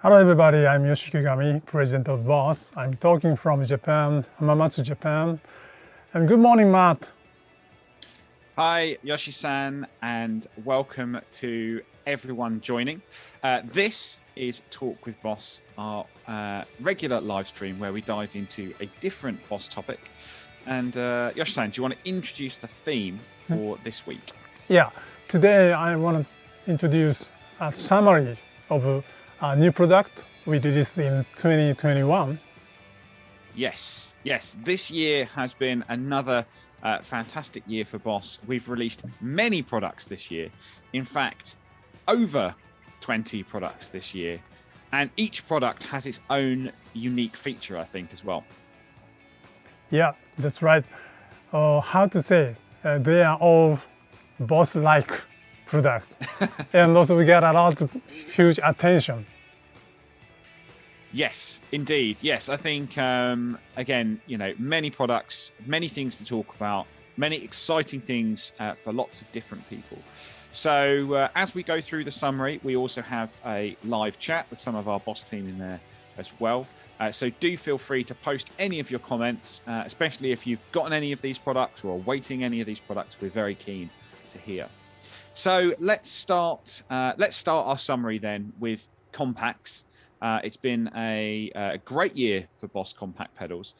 Hello everybody, I'm Yoshiki Gami, President of Boss. I'm talking from Japan, Hamamatsu, Japan. And good morning, Matt. Hi, Yoshi-san, and welcome to everyone joining. This is Talk with Boss, our regular live stream where we dive into a different Boss topic. And Yoshi-san, do you want to introduce the theme for this week? Yeah, today I want to introduce a summary of a new product we released in 2021. Yes, this year has been another fantastic year for Boss. We've released many products this year. In fact, over 20 products this year. And each product has its own unique feature, I think, as well. Yeah, that's right. How to say, they are all Boss-like product. And also we get a lot of huge attention. Yes, indeed. Yes, I think, again, many products, many things to talk about, many exciting things for lots of different people. So as we go through the summary, we also have a live chat with some of our Boss team in there as well. So do feel free to post any of your comments, especially if you've gotten any of these products or are awaiting any of these products. We're very keen to hear. So let's start our summary then with compacts. It's been a great year for Boss compact pedals.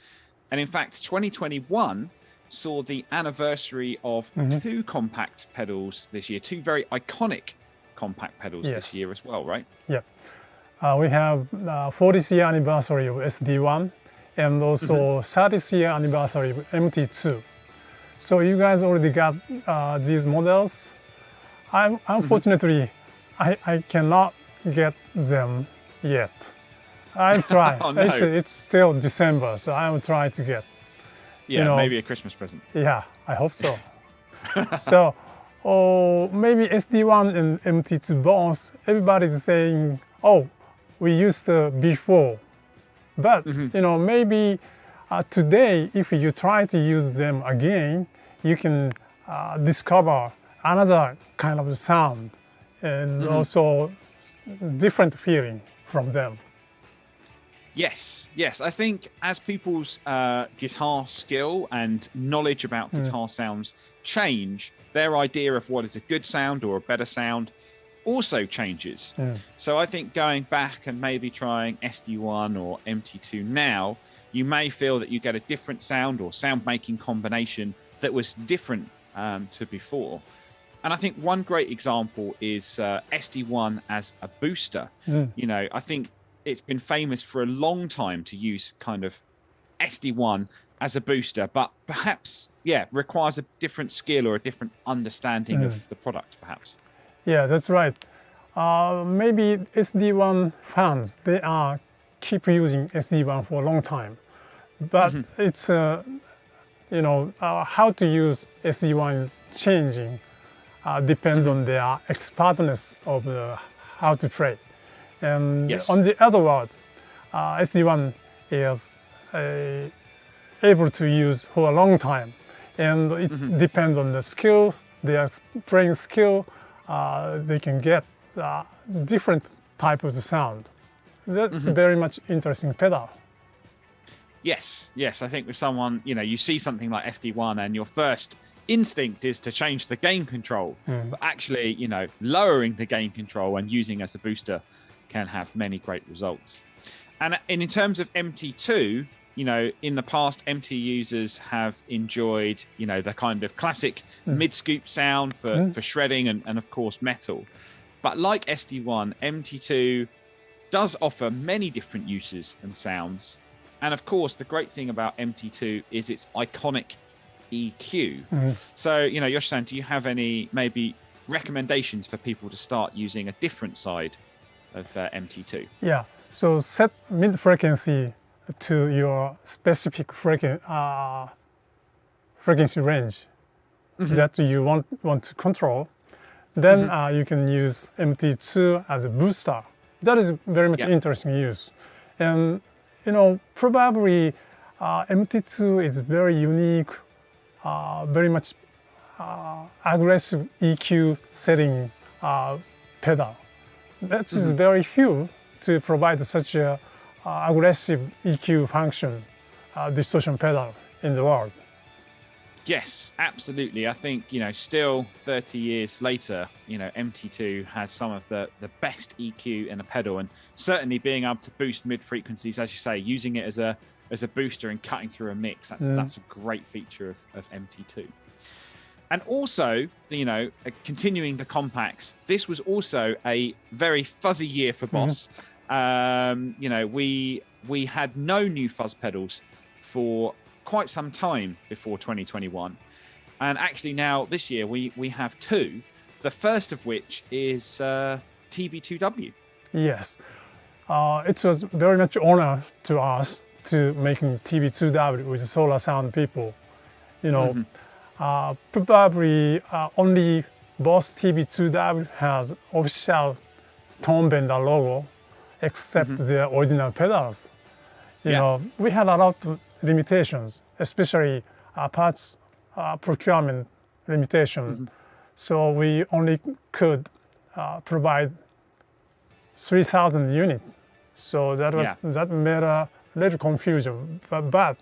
And in fact, 2021 saw the anniversary of two compact pedals this year, two very iconic compact pedals this year as well, right? Yeah. We have 40th year anniversary of SD1 and also 30th year anniversary of MT2. So you guys already got these models. Unfortunately, I cannot get them yet. I'll try. Oh, no. It's still December, so I will try to get. Yeah, maybe a Christmas present. Yeah, I hope so. So, maybe SD1 and MT2 both, everybody's saying, oh, we used before. But, maybe today, if you try to use them again, you can discover another kind of sound and also different feeling from them. Yes. I think as people's guitar skill and knowledge about guitar sounds change, their idea of what is a good sound or a better sound also changes. So I think going back and maybe trying SD1 or MT2 now, you may feel that you get a different sound or sound making combination that was different to before. And I think one great example is SD1 as a booster. I think it's been famous for a long time to use kind of SD1 as a booster, but perhaps, requires a different skill or a different understanding of the product, perhaps. Yeah, that's right. Maybe SD1 fans, they keep using SD1 for a long time. But it's, how to use SD1 is changing. Depends on their expertness of how to play. And on the other word, SD1 is able to use for a long time. And it depends on the skill, their playing skill, they can get different type of the sound. That's very much interesting pedal. Yes, I think with someone, you see something like SD1 and your first instinct is to change the gain control, but actually, lowering the gain control and using as a booster can have many great results. And in terms of MT2, in the past, MT users have enjoyed, the kind of classic mid-scoop sound for shredding and of course metal. But like SD1, MT2 does offer many different uses and sounds. And of course, the great thing about MT2 is its iconic EQ. So, Yoshi-san, do you have any maybe recommendations for people to start using a different side of MT2? Yeah, so set mid-frequency to your specific frequency range that you want to control. Then you can use MT2 as a booster. That is very much interesting use. And, probably MT2 is very unique, very much aggressive EQ setting pedal. That is very few to provide such a aggressive EQ function distortion pedal in the world. Yes, absolutely. I think, still 30 years later, MT2 has some of the best EQ in a pedal, and certainly being able to boost mid frequencies, as you say, using it as a booster and cutting through a mix. That's a great feature of MT2. And also, continuing the compacts, this was also a very fuzzy year for Boss. We had no new fuzz pedals for quite some time before 2021, and actually now this year we have two, the first of which is TB2W. Yes, it was very much honor to us to making TB2W with Solar Sound people. Probably only Boss TB2W has official tone bender logo except the original pedals. We had a lot of limitations, especially parts procurement limitations. So we only could provide 3,000 units. So that made a little confusion. But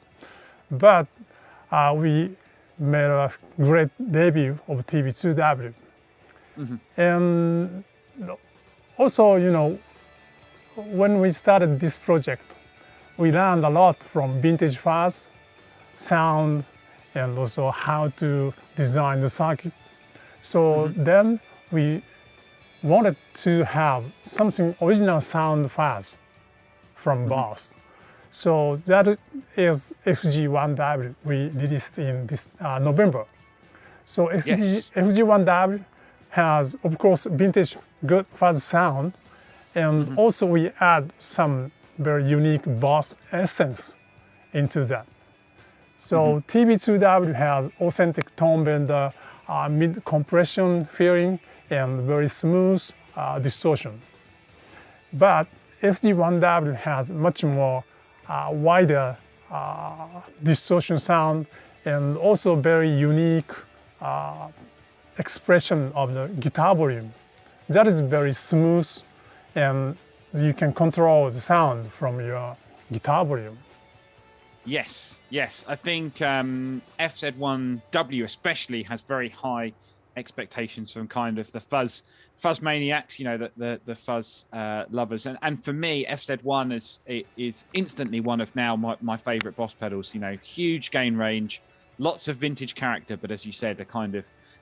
we made a great debut of TB2W. And also, when we started this project, we learned a lot from vintage fuzz, sound, and also how to design the circuit. So then we wanted to have something original sound fuzz from Boss. So that is FG1W we released in this November. So FG1W has, of course, vintage good fuzz sound, and also we add some very unique Boss essence into that. So TB2W has authentic tone bender, mid compression feeling, and very smooth distortion. But FG1W has much more wider distortion sound, and also very unique expression of the guitar volume. That is very smooth, and you can control the sound from your guitar volume. Yes. I think FZ1W especially has very high expectations from kind of the fuzz maniacs, the fuzz lovers. And for me, FZ1 is instantly one of now my favorite Boss pedals. Huge gain range, lots of vintage character, but as you said,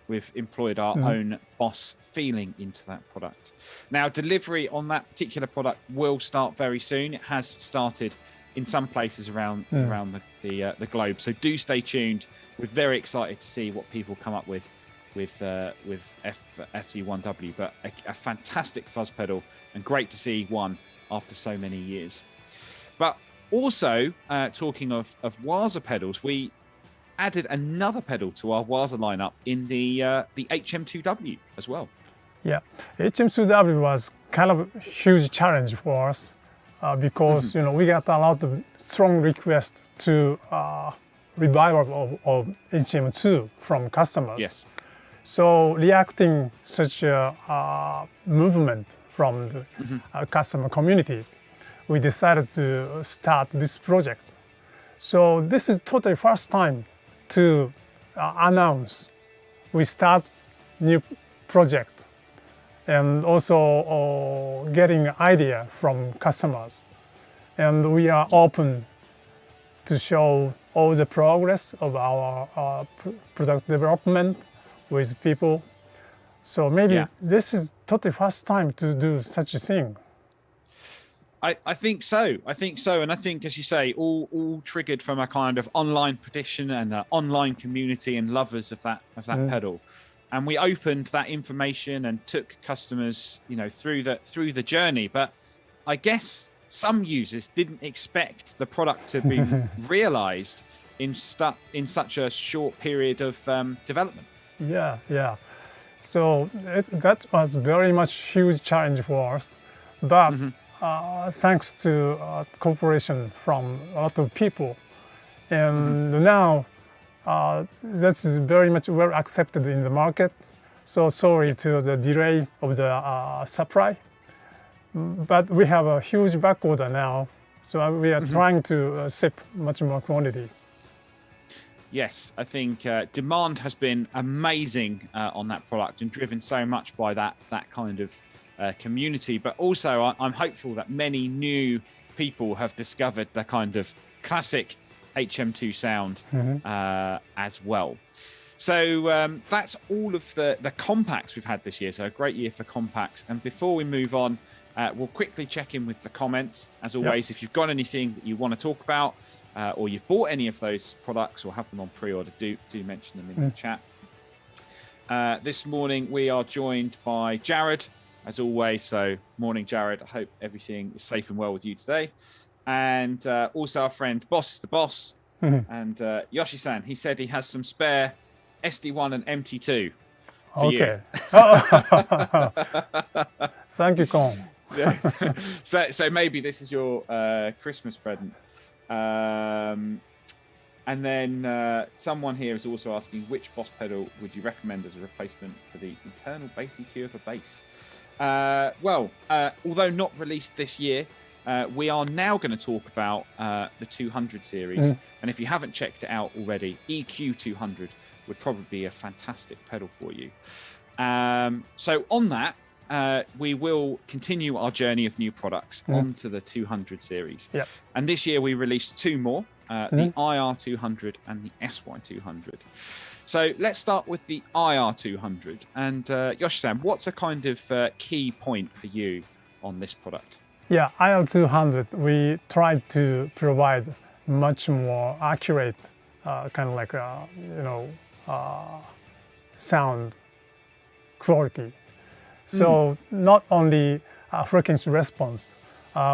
we've employed our own Boss feeling into that product. Now, delivery on that particular product will start very soon. It has started in some places around the globe. So do stay tuned. We're very excited to see what people come up with FZ1W, but a fantastic fuzz pedal, and great to see one after so many years. But also, talking of WAZER pedals, we added another pedal to our WAZER lineup in the HM2W as well. Yeah, HM2W was kind of a huge challenge for us because we got a lot of strong requests to revival of HM2 from customers. Yes. So reacting such a movement from the customer communities, we decided to start this project. So this is totally first time to announce we start new project, and also getting idea from customers. And we are open to show all the progress of our product development with people. So maybe this is totally first time to do such a thing. I think so. And I think, as you say, all triggered from a kind of online petition and an online community and lovers of that pedal. And we opened that information and took customers, through the journey. But I guess some users didn't expect the product to be realized in such a short period of development. Yeah. So that was very much huge challenge for us. But thanks to cooperation from a lot of people, and now that is very much well accepted in the market. So sorry to the delay of the supply, but we have a huge back order now, so we are trying to ship much more quantity. Yes, I think demand has been amazing on that product and driven so much by that kind of community. But also, I'm hopeful that many new people have discovered the kind of classic HM2 sound as well. So that's all of the compacts we've had this year. So a great year for compacts. And before we move on, we'll quickly check in with the comments. As always, if you've got anything that you want to talk about, or you've bought any of those products or have them on pre-order, do mention them in the chat. This morning we are joined by Jared, as always. So morning, Jared. I hope everything is safe and well with you today. And also our friend Boss is the Boss. And Yoshi-san, he said he has some spare SD1 and MT2 for you. Thank you, Con. So maybe this is your Christmas present. And then someone here is also asking, which Boss pedal would you recommend as a replacement for the internal bass EQ of a bass? Well, although not released this year, we are now going to talk about the 200 series. And if you haven't checked it out already, EQ 200 would probably be a fantastic pedal for you. So on that, we will continue our journey of new products onto the 200 series. And this year we released two more, the IR200 and the SY200. So let's start with the IR200. And Yoshi-san, what's a kind of key point for you on this product? Yeah, IR200, we tried to provide much more accurate kind of like, sound quality. So not only frequency response,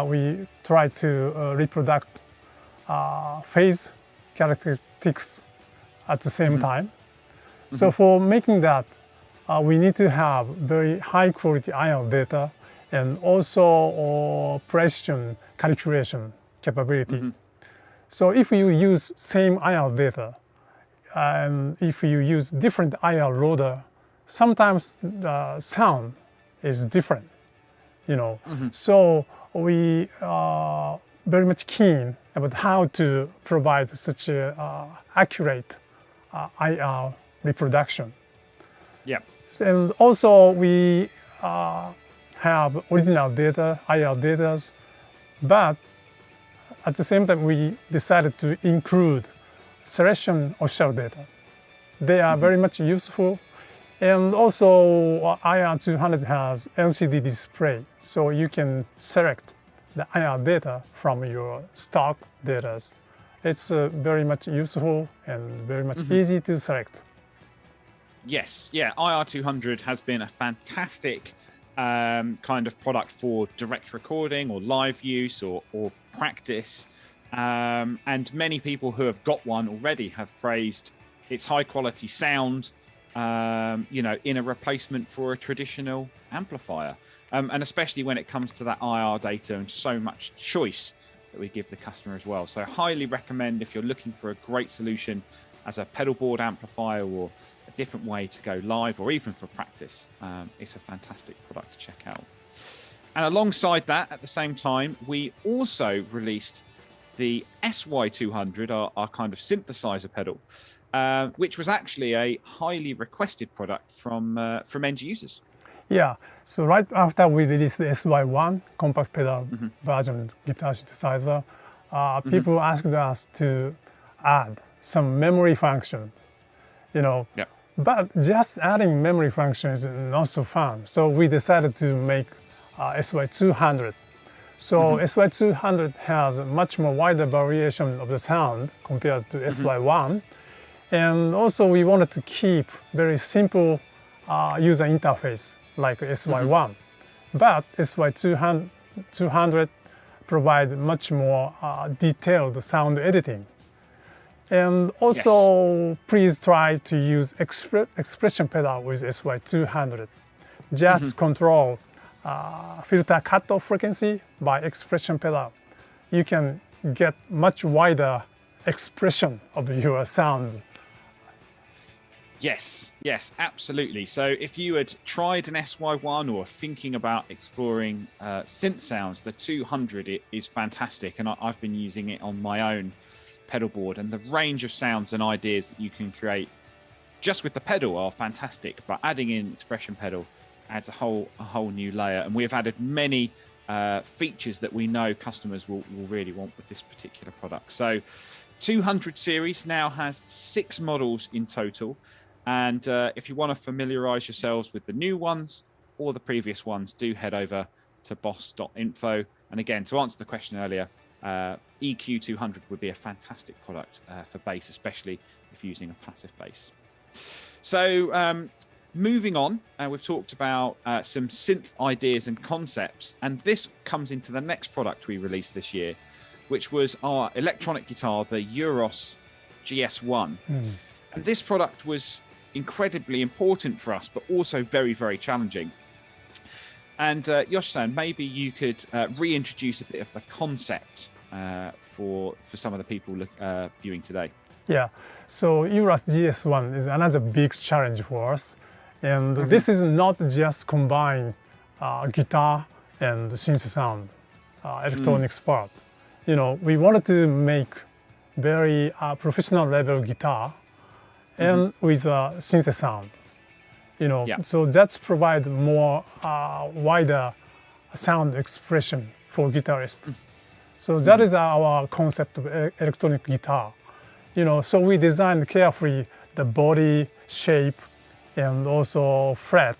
we try to reproduce phase characteristics at the same time. So for making that, we need to have very high quality IR data and also precision calculation capability. So if you use same IR data, and if you use different IR loader, sometimes the sound is different, So we are very much keen about how to provide such a accurate IR reproduction. And also we have original data, IR data, but at the same time we decided to include selection official data. They are very much useful. And also IR200 has LCD display, so you can select the IR data from your stock data. It's very much useful and very much easy to select. Yes, yeah, IR200 has been a fantastic kind of product for direct recording or live use or practice. And many people who have got one already have praised its high quality sound, in a replacement for a traditional amplifier. And especially when it comes to that IR data and so much choice that we give the customer as well. So highly recommend if you're looking for a great solution as a pedal board amplifier or a different way to go live or even for practice. It's a fantastic product to check out. And alongside that, at the same time, we also released the SY200, our kind of synthesizer pedal, which was actually a highly requested product from end users. Yeah, so right after we released the SY1 compact pedal version guitar synthesizer, people asked us to add some memory function, But just adding memory function is not so fun. So we decided to make SY200. So SY200 has a much more wider variation of the sound compared to SY1. And also we wanted to keep very simple user interface like SY1. But SY200 provide much more detailed sound editing. And also please try to use expression pedal with SY200. Just control filter cutoff frequency by expression pedal. You can get much wider expression of your sound. Yes, yes, absolutely. So if you had tried an SY1 or thinking about exploring synth sounds, the 200 is fantastic. And I've been using it on my own pedal board, and the range of sounds and ideas that you can create just with the pedal are fantastic. But adding in expression pedal adds a whole new layer. And we have added many features that we know customers will really want with this particular product. So 200 series now has 6 models in total. And if you want to familiarize yourselves with the new ones or the previous ones, do head over to boss.info. And again, to answer the question earlier, EQ200 would be a fantastic product for bass, especially if using a passive bass. So moving on, we've talked about some synth ideas and concepts, and this comes into the next product we released this year, which was our electronic guitar, the Euros GS1. And this product was incredibly important for us, but also very, very challenging. And Yoshi-san, maybe you could reintroduce a bit of the concept for some of the people viewing today. Yeah, so Euros GS1 is another big challenge for us. And this is not just combine guitar and synth sound, electronics part. You know, we wanted to make very professional level guitar and with a synth sound. You know, so that's provide more wider sound expression for guitarists. So that is our concept of electronic guitar. You know, so we designed carefully the body shape and also fret,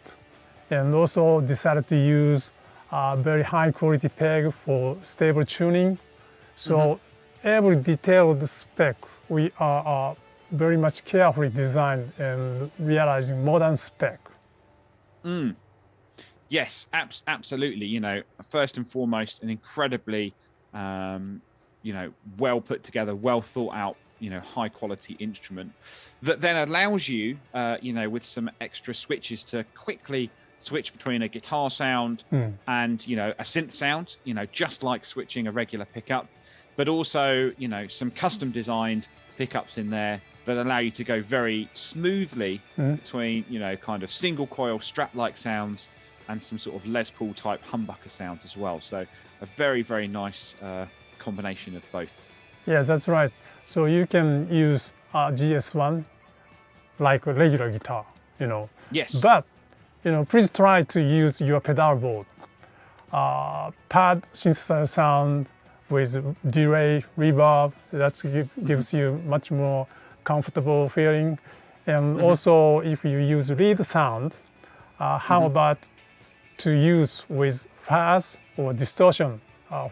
and also decided to use very high quality peg for stable tuning. So every detailed spec we are very much carefully designed and realizing modern spec. Yes, absolutely. You know, first and foremost, an incredibly, you know, well put together, well thought out, you know, high quality instrument that then allows you, you know, with some extra switches to quickly switch between a guitar sound and, you know, a synth sound, you know, just like switching a regular pickup, but also, you know, some custom designed pickups in there that allow you to go very smoothly between, you know, kind of single coil strap-like sounds and some sort of Les Paul type humbucker sounds as well. So a very, very nice combination of both. Yeah, that's right. So you can use GS1 like a regular guitar, you know. Yes. But, you know, please try to use your pedal board. Pad synthesizer sound with delay, reverb, that gives you much more comfortable feeling. And also, if you use lead sound, how about to use with fuzz or distortion,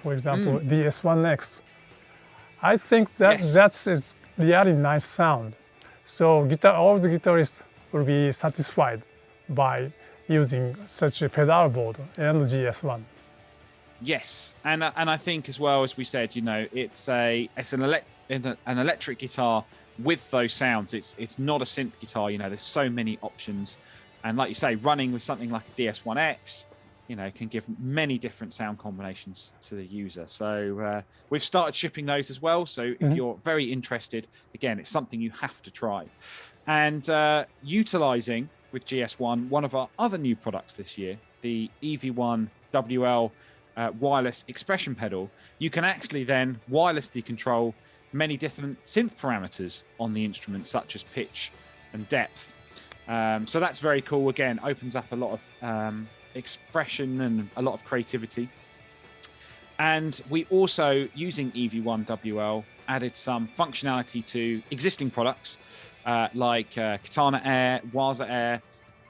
for example, DS1X. I think that that's really nice sound. So all the guitarists will be satisfied by using such a pedal board and GS1. Yes, and I think as well, as we said, you know, it's an electric guitar with those sounds. It's not a synth guitar. You know, there's so many options, and like you say, running with something like a DS1X, you know, can give many different sound combinations to the user. So we've started shipping those as well. So if you're very interested, again, it's something you have to try. And utilizing with GS1, one of our other new products this year, the EV1 WL wireless expression pedal, you can actually then wirelessly control many different synth parameters on the instrument, such as pitch and depth. So that's very cool. Again, opens up a lot of expression and a lot of creativity. And we also, using EV1 WL, added some functionality to existing products like Katana Air, WAZER Air,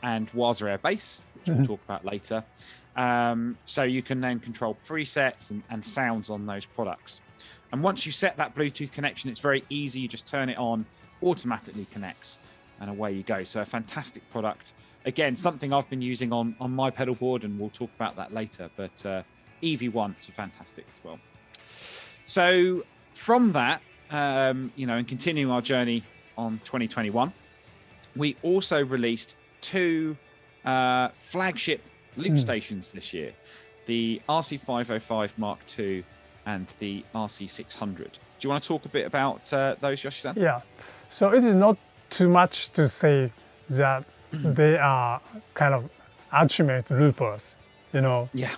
and WAZER Air Bass, which we'll talk about later. So you can then control presets and sounds on those products. And once you set that Bluetooth connection, it's very easy. You just turn it on, automatically connects, and away you go. So a fantastic product. Again, something I've been using on my pedal board, and we'll talk about that later. But EV1 is fantastic as well. So from that, you know, and continuing our journey on 2021, we also released 2 flagship loop stations this year, the RC505 Mark II and the RC600. Do you want to talk a bit about those, Yoshi-san? Yeah, so it is not too much to say that they are kind of ultimate loopers, you know. Yeah.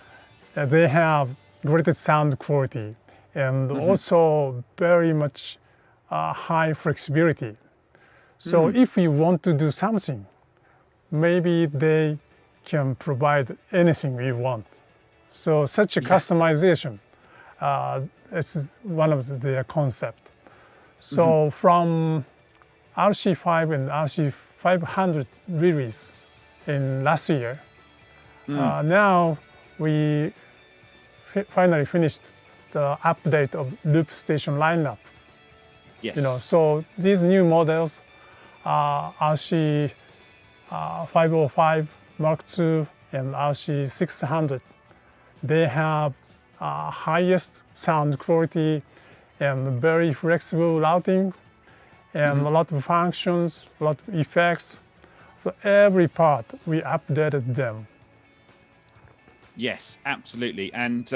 They have great sound quality and also very much high flexibility. So if you want to do something, maybe they can provide anything you want. So such a customization is one of their concept. So from RC5 and RC500 release in last year, now we finally finished the update of loop station lineup. Yes. You know, so these new models, RC505 Mark II and RC600, they have highest sound quality and very flexible routing and a lot of functions, a lot of effects. So every part we updated them. Yes, absolutely. And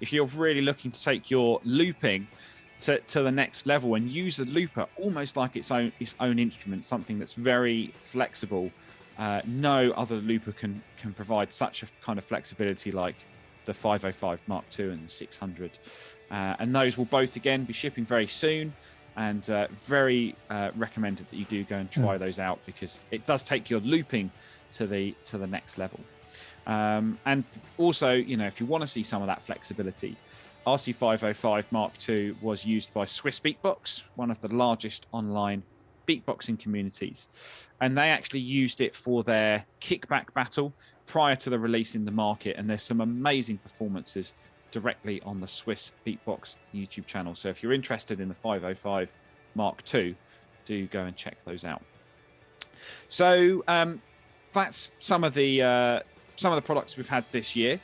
if you're really looking to take your looping to the next level and use a looper almost like its own instrument, something that's very flexible, no other looper can provide such a kind of flexibility like the 505 Mark II and the 600. And those will both again be shipping very soon, and very recommended that you do go and try those out, because it does take your looping to the next level. And also, you know, if you want to see some of that flexibility, RC505 Mark II was used by Swiss Beatbox, one of the largest online beatboxing communities, and they actually used it for their kickback battle prior to the release in the market. And there's some amazing performances directly on the Swiss Beatbox YouTube channel. So if you're interested in the 505 Mark II, do go and check those out. So that's some of the products we've had this year,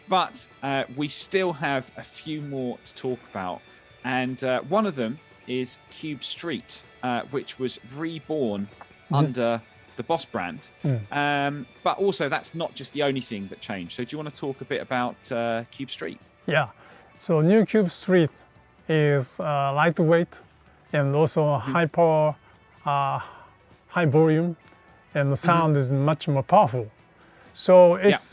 but we still have a few more to talk about, and one of them is Cube Street, which was reborn under the Boss brand. But also that's not just the only thing that changed. So do you want to talk a bit about Cube Street? Yeah, so new Cube Street is lightweight and also high power, high volume, and the sound is much more powerful. So it's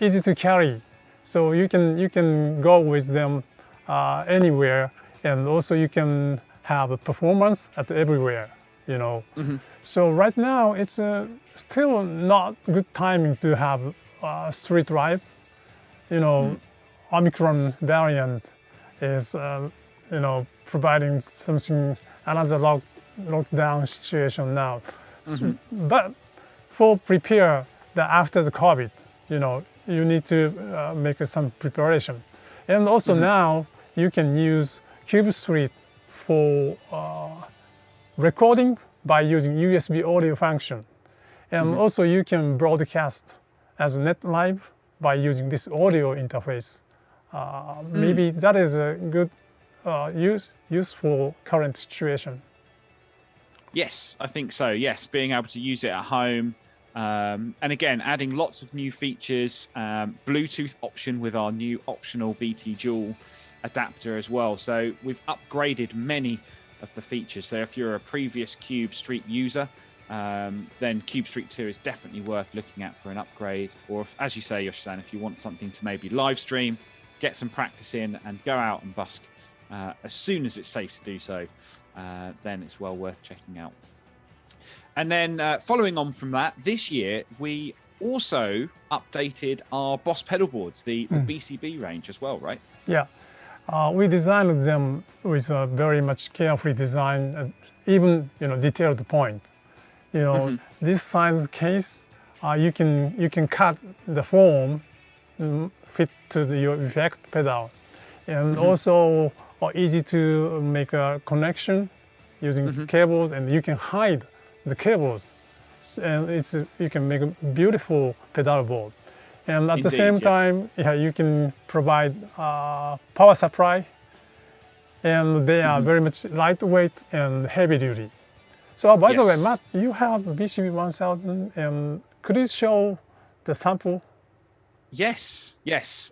easy to carry. So you can go with them anywhere, and also you can have a performance at everywhere, you know. So right now it's still not good timing to have street ride. You know, Omicron variant is you know, providing something, another lockdown situation now. But for prepare that after the COVID, you know, you need to make some preparation. And also now you can use Cube Street for recording by using USB audio function. And also you can broadcast as net live by using this audio interface. Maybe that is a good use for current situation. Yes, I think so. Yes, being able to use it at home. And again, adding lots of new features, Bluetooth option with our new optional BT Dual adapter as well. So we've upgraded many of the features. So if you're a previous Cube Street user, then Cube Street 2 is definitely worth looking at for an upgrade. Or if, as you say, Yoshi-san, if you want something to maybe live stream, get some practice in and go out and busk as soon as it's safe to do so, then it's well worth checking out. And then following on from that, this year we also updated our Boss pedal boards, the BCB range as well, right? Yeah, we designed them with a very much carefully designed, even detailed point. This size case, you can cut the form, fit to your effect pedal, and also easy to make a connection using cables, and you can hide the cables, and you can make a beautiful pedal board. And at the same time, you can provide power supply, and they are very much lightweight and heavy duty. So by the way, Matt, you have BCB 1000, and could you show the sample? Yes.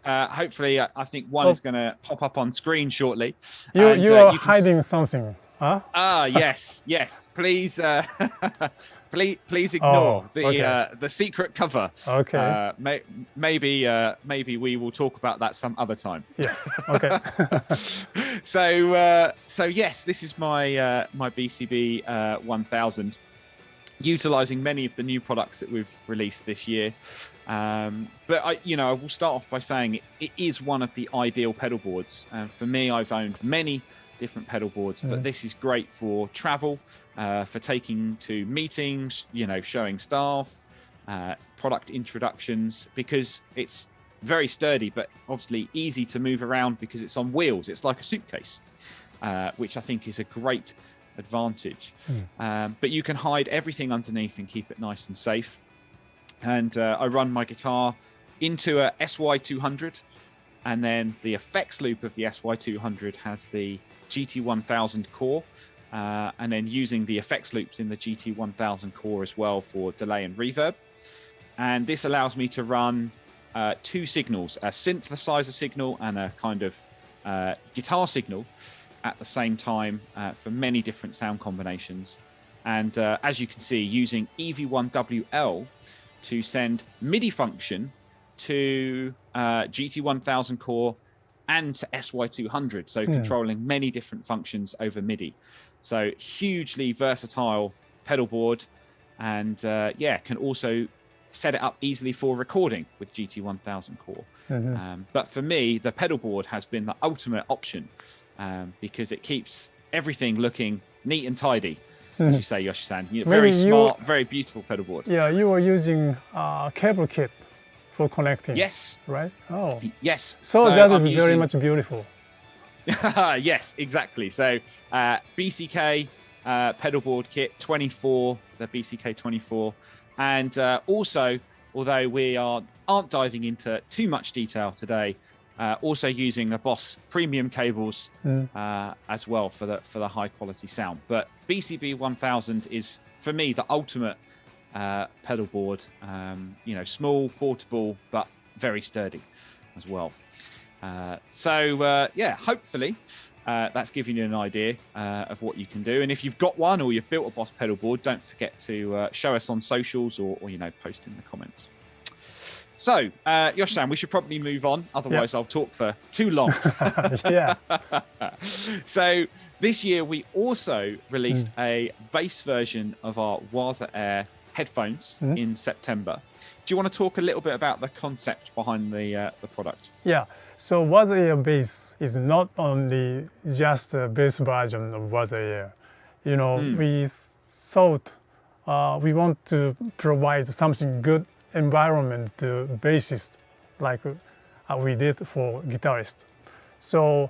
Hopefully, I think one is going to pop up on screen shortly. You are hiding something. Huh? Yes. Please, please ignore the secret cover. Okay. Maybe we will talk about that some other time. Yes. Okay. So yes, this is my my BCB 1000, utilizing many of the new products that we've released this year. But I will start off by saying it is one of the ideal pedal boards. For me, I've owned many different pedal boards, but this is great for travel, for taking to meetings, showing staff, product introductions, because it's very sturdy, but obviously easy to move around because it's on wheels. It's like a suitcase, which I think is a great advantage. But you can hide everything underneath and keep it nice and safe. And I run my guitar into a SY200, and then the effects loop of the SY200 has the GT1000 core, and then using the effects loops in the GT1000 core as well for delay and reverb. And this allows me to run two signals, a synthesizer signal and a kind of guitar signal at the same time for many different sound combinations. And as you can see, using EV1WL to send MIDI function to GT1000 core and to SY200, so controlling many different functions over MIDI. So hugely versatile pedal board, and can also set it up easily for recording with GT1000 core. But for me, the pedal board has been the ultimate option because it keeps everything looking neat and tidy. As you say, Yoshi-san, very smart, very beautiful pedal board. Yeah, you were using cable kit for connecting. Yes. Right? Oh. Yes. So that is very much beautiful. Yes, exactly. So BCK pedal board kit 24, the BCK 24. And also, although we aren't diving into too much detail today, also using the Boss premium cables as well for the high quality sound. But BCB 1000 is for me the ultimate pedal board. Small, portable, but very sturdy as well. Hopefully that's giving you an idea of what you can do. And if you've got one or you've built a Boss pedal board, don't forget to show us on socials or post in the comments. So, Yoshi-san, we should probably move on. Otherwise, I'll talk for too long. Yeah. So, this year, we also released a bass version of our WAZER Air headphones in September. Do you want to talk a little bit about the concept behind the product? Yeah. So, WAZER Air bass is not only just a bass version of WAZER Air. We thought we want to provide something good environment to bassists like we did for guitarists. So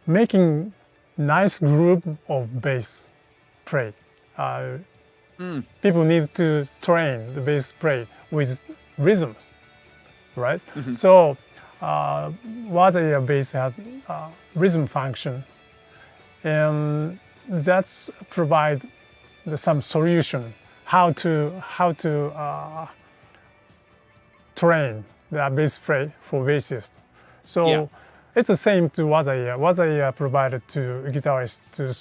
making nice group of bass play. People need to train the bass play with rhythms, right? So WAZER Air bass has rhythm function, and that's provide some solution how to train the bass play for bassists. So it's the same to WAZER Air. WAZER Air provided to guitarists to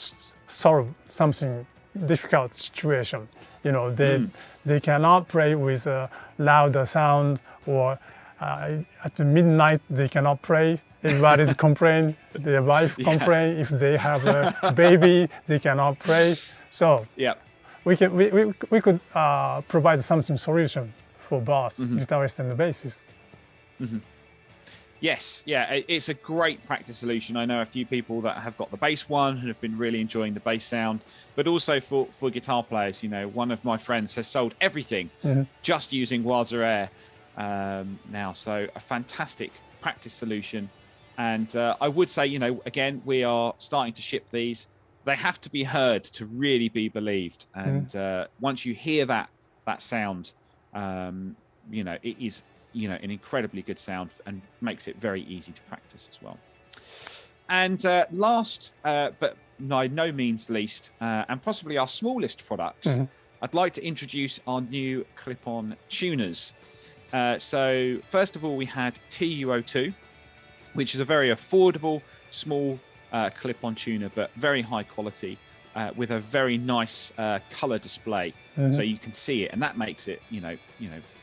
solve something difficult situation. They cannot play with a louder sound, or at midnight they cannot play. Everybody's complain. Their wife complain. If they have a baby, they cannot play. So we could provide something solution for both guitarist and the bassist. Yes, it's a great practice solution. I know a few people that have got the bass one and have been really enjoying the bass sound, but also for guitar players. One of my friends has sold everything just using WAZER Air now. So a fantastic practice solution. And I would say, again, we are starting to ship these. They have to be heard to really be believed. And once you hear that sound, it is an incredibly good sound and makes it very easy to practice as well. And last but by no means least, and possibly our smallest products, I'd like to introduce our new clip-on tuners. So first of all, we had TUO2, which is a very affordable, small clip-on tuner, but very high quality, with a very nice color display, so you can see it, and that makes it,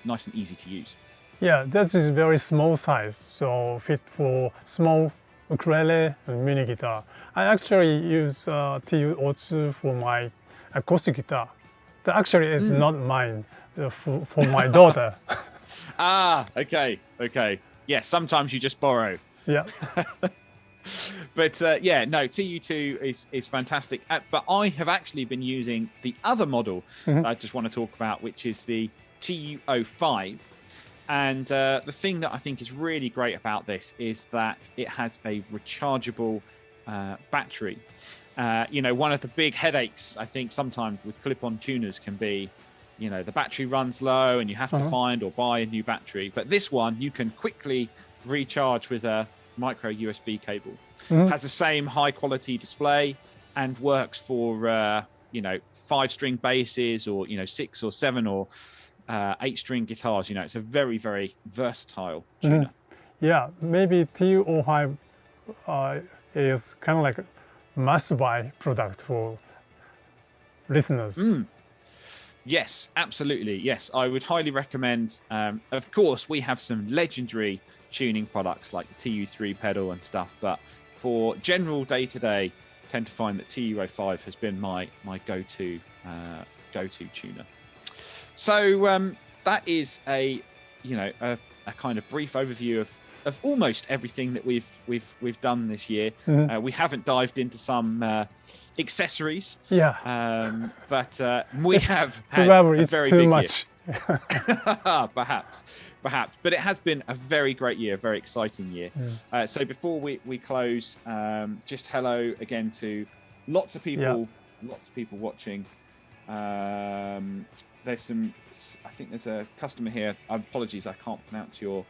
nice and easy to use. Yeah, that is very small size, so fit for small ukulele and mini guitar. I actually use TU02 for my acoustic guitar. That actually is not mine, for my daughter. Okay. Yes, sometimes you just borrow. Yeah. But TU2 is fantastic. But I have actually been using the other model that I just want to talk about, which is the TU05. And the thing that I think is really great about this is that it has a rechargeable battery. One of the big headaches, I think, sometimes with clip-on tuners can be, the battery runs low and you have to find or buy a new battery. But this one, you can quickly recharge with a micro USB cable. Has the same high quality display and works for 5-string basses, or 6 or 7 or 8-string guitars. It's a very, very versatile tuner. Yeah, maybe TU05 is kind of like a must-buy product for listeners. Yes, absolutely. Yes, I would highly recommend. Of course, we have some legendary tuning products like the TU3 pedal and stuff, but for general day-to-day, I tend to find that TU05 has been my go-to tuner. So that is a kind of brief overview of almost everything that we've done this year. We haven't dived into some accessories. Yeah. But we have had Probably a it's very too big much. year. Perhaps. But it has been a very great year, a very exciting year. So before we close, just hello again to lots of people watching. I think there's a customer here. Apologies, I can't pronounce your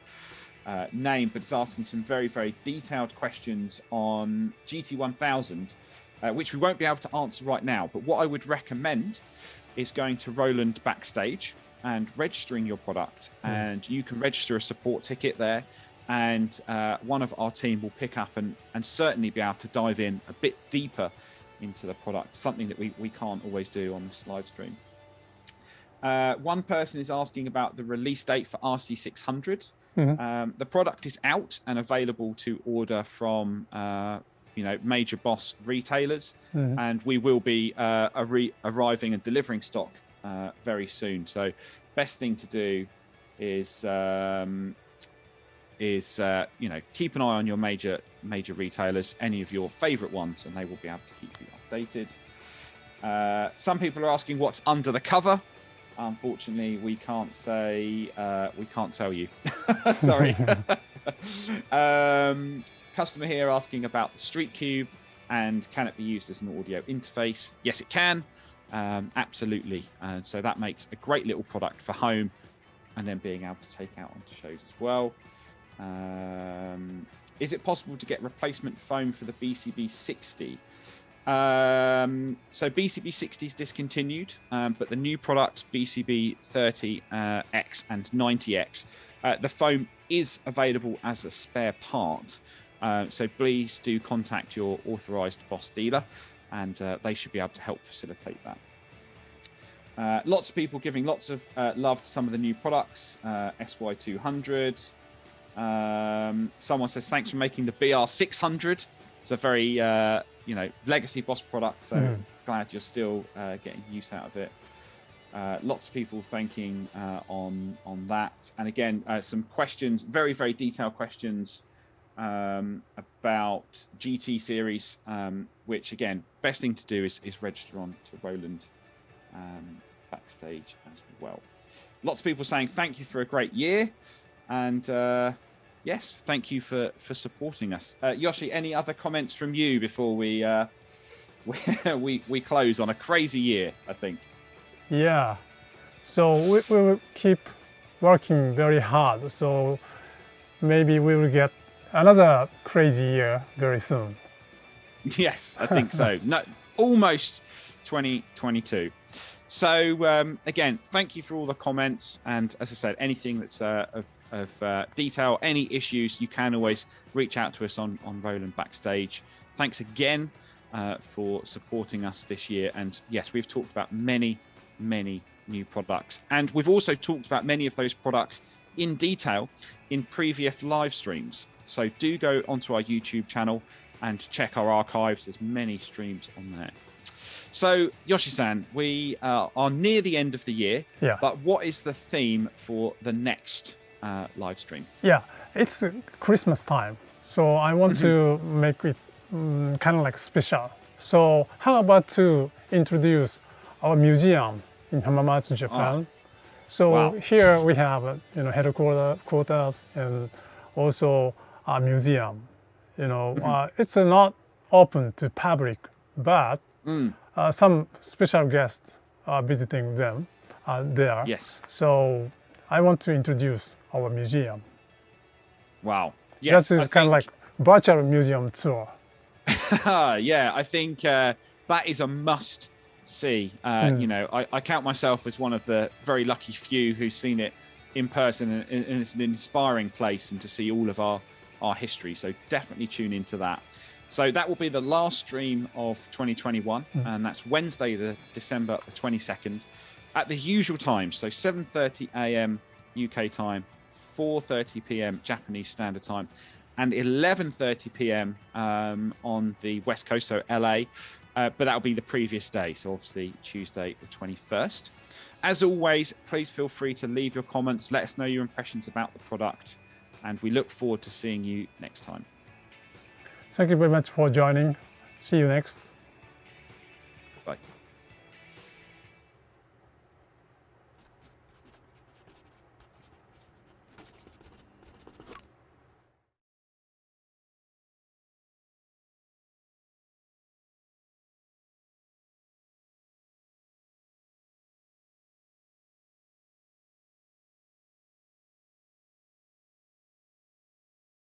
name, but it's asking some very, very detailed questions on GT1000, which we won't be able to answer right now. But what I would recommend is going to Roland Backstage and registering your product, and you can register a support ticket there, and one of our team will pick up and certainly be able to dive in a bit deeper into the product, something that we can't always do on this live stream. One person is asking about the release date for RC600. The product is out and available to order from major Boss retailers, and we will be arriving and delivering stock very soon. So best thing to do is keep an eye on your major retailers, any of your favorite ones, and they will be able to keep you updated. Some people are asking what's under the cover. Unfortunately, we can't say, we can't tell you. Sorry. Customer here asking about the Street Cube and can it be used as an audio interface? Yes, it can. Absolutely. And so that makes a great little product for home, and then being able to take out onto shows as well. Is it possible to get replacement foam for the BCB60? So BCB60 is discontinued, but the new products, BCB30X and 90X, the foam is available as a spare part. So please do contact your authorized Boss dealer, and they should be able to help facilitate that. Lots of people giving lots of love to some of the new products. SY200. Someone says, thanks for making the BR600. It's a very, legacy Boss product. So glad you're still getting use out of it. Lots of people thanking on that. And again, some questions, very, very detailed questions about GT series, which again, best thing to do is register on to Roland Backstage as well. Lots of people saying thank you for a great year, and yes, thank you for supporting us. Yoshi, any other comments from you before we we close on a crazy year? I think. Yeah, so we will keep working very hard. So maybe we will get another crazy year very soon. Yes, I think so. No, almost 2022. So again, thank you for all the comments, and as I said, anything that's of of detail. Any issues, you can always reach out to us on Roland Backstage. Thanks again for supporting us this year. And yes, we've talked about many new products, and we've also talked about many of those products in detail in previous live streams. So do go onto our YouTube channel and check our archives. There's many streams on there. So Yoshi-san, we are near the end of the year, but what is the theme for the next live stream? Yeah, it's Christmas time, so I want to make it kind of like special. So how about to introduce our museum in Hamamatsu, Japan? So here we have headquarters and also a museum. It's not open to public, but some special guests are visiting them there. Yes. So I want to introduce our museum. Wow. Yes, this is kind of like virtual museum tour. Yeah, I think that is a must see. I count myself as one of the very lucky few who's seen it in person, and it's an inspiring place, and to see all of our history. So definitely tune into that. So that will be the last stream of 2021, and that's Wednesday, December the 22nd, at the usual time. So 7:30 a.m. UK time, 4:30 p.m. Japanese Standard Time, and 11:30 p.m. On the West Coast, so LA. But that'll be the previous day, so obviously Tuesday the 21st. As always, please feel free to leave your comments. Let us know your impressions about the product, and we look forward to seeing you next time. Thank you very much for joining. See you next. Bye.